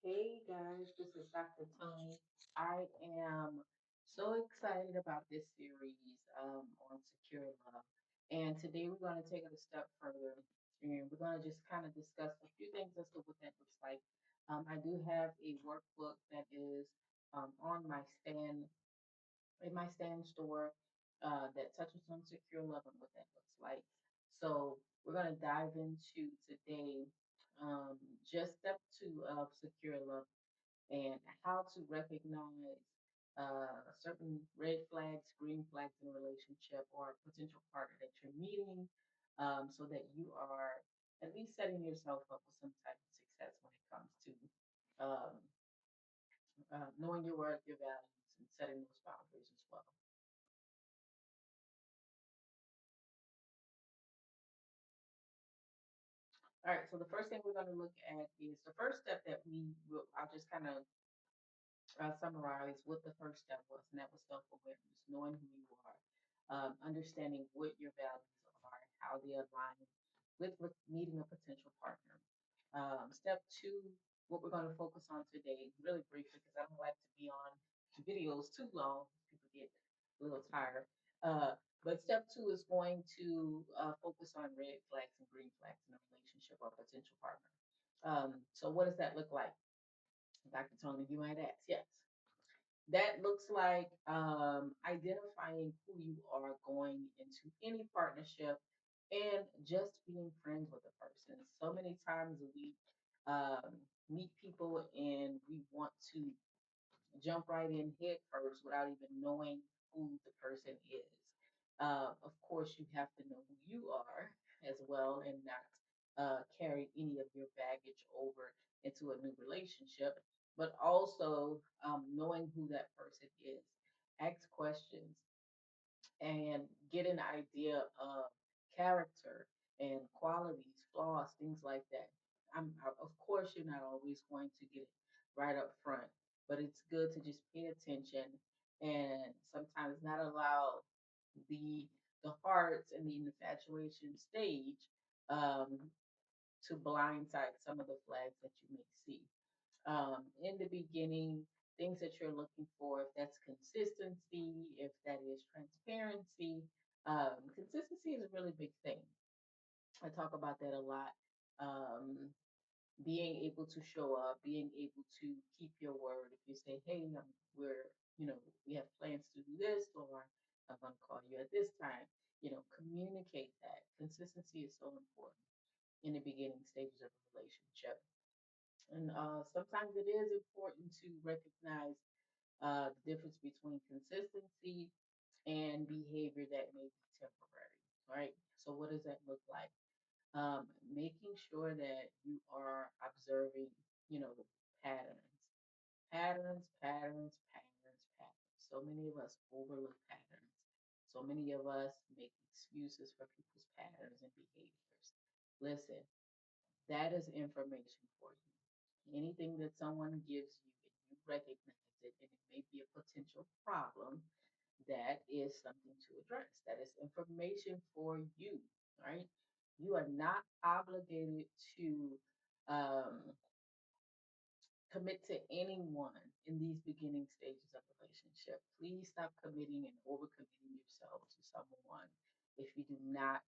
Hey guys, this is Dr. Tony. I am so excited about this series on secure love. And today we're going to take it a step further and we're going to just kind of discuss a few things as to what that looks like. I do have a workbook that is on my stand, in my stand store, that touches on secure love and what that looks like. So we're going to dive into today um, just step two of secure love and how to recognize certain red flags, green flags in a relationship or a potential partner that you're meeting, so that you are at least setting yourself up with some type of success when it comes to um, knowing your worth, your values, and setting those boundaries as well. All right, so the first thing we're going to look at is the first step that we will, I'll just kind of summarize what the first step was, and that was self awareness, knowing who you are, understanding what your values are, how they align with meeting a potential partner. Step two, what we're going to focus on today, really briefly, because I don't like to be on videos too long, people get a little tired. But step two is going to focus on red flags and green flags in a relationship or potential partner. So, what does that look like? Dr. Tony, you might ask. Yes. That looks like identifying who you are going into any partnership and just being friends with a person. So many times we meet people and we want to jump right in head first without even knowing who the person is. Of course, you have to know who you are as well and not carry any of your baggage over into a new relationship, but also knowing who that person is. Ask questions and get an idea of character and qualities, flaws, things like that. Of course, you're not always going to get it right up front, but it's good to just pay attention and sometimes not allow the the hearts and the infatuation stage um, to blindside some of the flags that you may see in the beginning, things that you're looking for, if that's consistency, if that is transparency. Consistency is a really big thing. I talk about that a lot. Being able to show up, being able to keep your word. If you say, hey, we have plans to do this, or I'm going to call you at this time, communicate that. Consistency is so important in the beginning stages of a relationship. And sometimes it is important to recognize the difference between consistency and behavior that may be temporary, right? So, what does that look like? Making sure that you are observing, patterns, patterns. So many of us overlook patterns. So many of us make excuses for people's patterns and behaviors. Listen, that is information for you. Anything that someone gives you and you recognize it and it may be a potential problem, that is something to address. That is information for you, right? You are not obligated to um, commit to anyone in these beginning stages of relationship. Please stop committing and overcommitting yourself to someone if you do not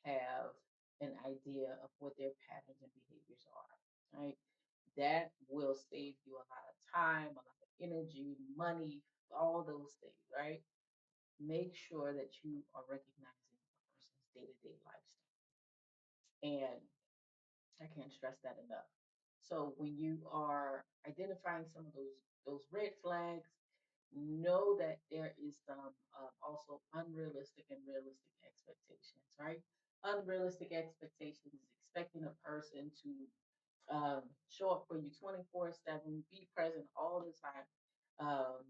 have an idea of what their patterns and behaviors are, right? That will save you a lot of time, a lot of energy, money, all those things, right? Make sure that you are recognizing a person's day-to-day lifestyle. And I can't stress that enough. So when you are identifying some of those red flags, know that there is some also unrealistic and realistic expectations, right? Unrealistic expectations is expecting a person to show up for you 24/7, be present all the time. Um,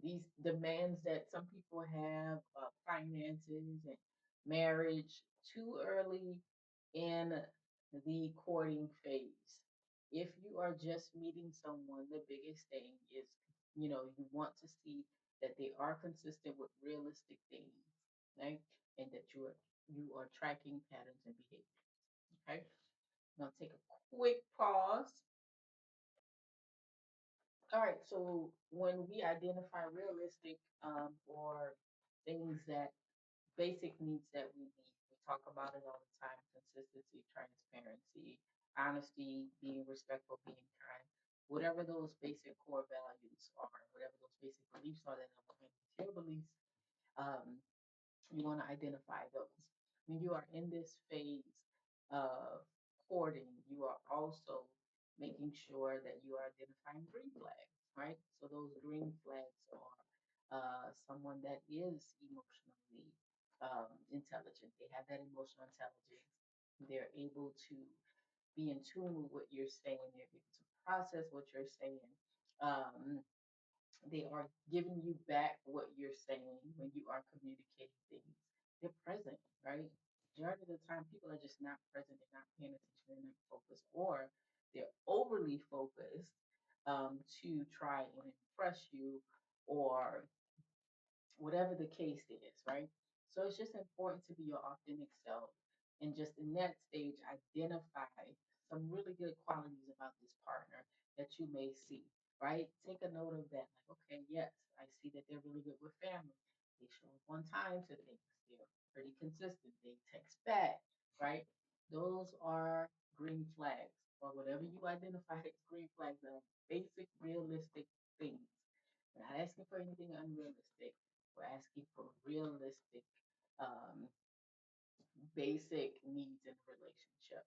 these demands that some people have, finances and marriage, too early in the courting phase. If you are just meeting someone, the biggest thing is, you want to see that they are consistent with realistic things, right? And that you are tracking patterns and behaviors. Okay. Now take a quick pause All right, so when we identify realistic or things that basic needs that we talk about it all the time: consistency, transparency, honesty, being respectful, being kind. Whatever those basic core values are, whatever those basic beliefs are that are behind your beliefs, um, you want to identify those. When you are in this phase of courting, you are also making sure that you are identifying green flags, right? So those green flags are someone that is emotionally intelligent. They have that emotional intelligence. They're able to be in tune with what you're saying. They're able to process what you're saying. Um, they are giving you back what you're saying when you are communicating things. They're present, right? Majority of the time, people are just not present. They're not paying attention. They're not focused, or they're overly focused to try and impress you, or whatever the case is, right? So it's just important to be your authentic self and just in that stage identify some really good qualities about this partner that you may see, right? Take a note of that. Like, okay, yes, I see that they're really good with family. They show up on time to things. They're pretty consistent. They text back, right? Those are green flags or whatever you identify as green flags are basic, realistic things. We're not asking for anything unrealistic. We're asking for realistic, um, basic needs in a relationship.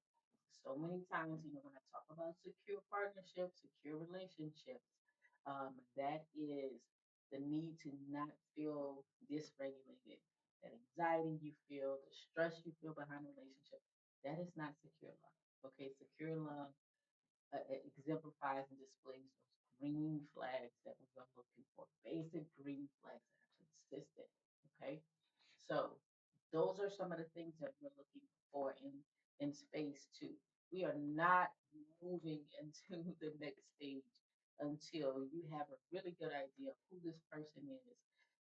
So many times, when I talk about secure partnerships, secure relationships, that is the need to not feel dysregulated. That anxiety you feel, the stress you feel behind a relationship, that is not secure love. Okay, secure love exemplifies and displays those green flags that we are looking for. Basic green flags that are consistent. Okay, so those are some of the things that we're looking for in space two. We are not moving into the next stage until you have a really good idea of who this person is,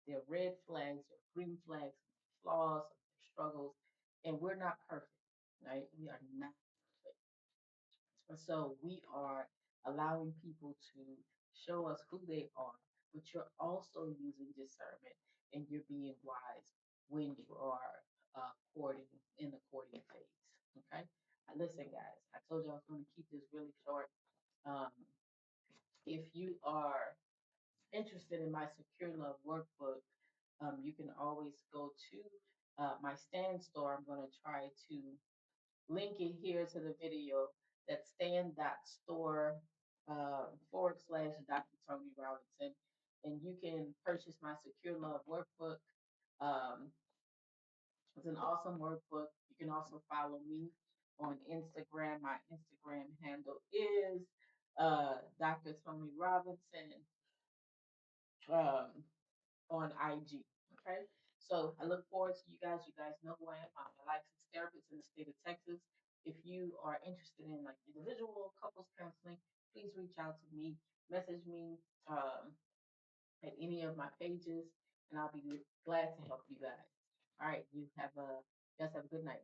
their red flags, their green flags, flaws, their struggles, and we're not perfect, right? We are not perfect. And so we are allowing people to show us who they are, but you're also using discernment and you're being wise when you are courting in the courting phase. Okay. Listen, guys, I told you I was going to keep this really short. Um, if you are interested in my Secure Love workbook, you can always go to my stand store. I'm going to try to link it here to the video. That's stand.store /Dr. Tony Robinson. And you can purchase my Secure Love workbook. Um, it's an awesome workbook. You can also follow me on Instagram. My Instagram handle is Dr. Tony Robinson um, on IG. Okay. So I look forward to you guys. You guys know who I am. I'm a licensed therapist in the state of Texas. If you are interested in like individual couples counseling, please reach out to me. Message me at any of my pages, and I'll be glad to help you guys. All right. You guys have a good night.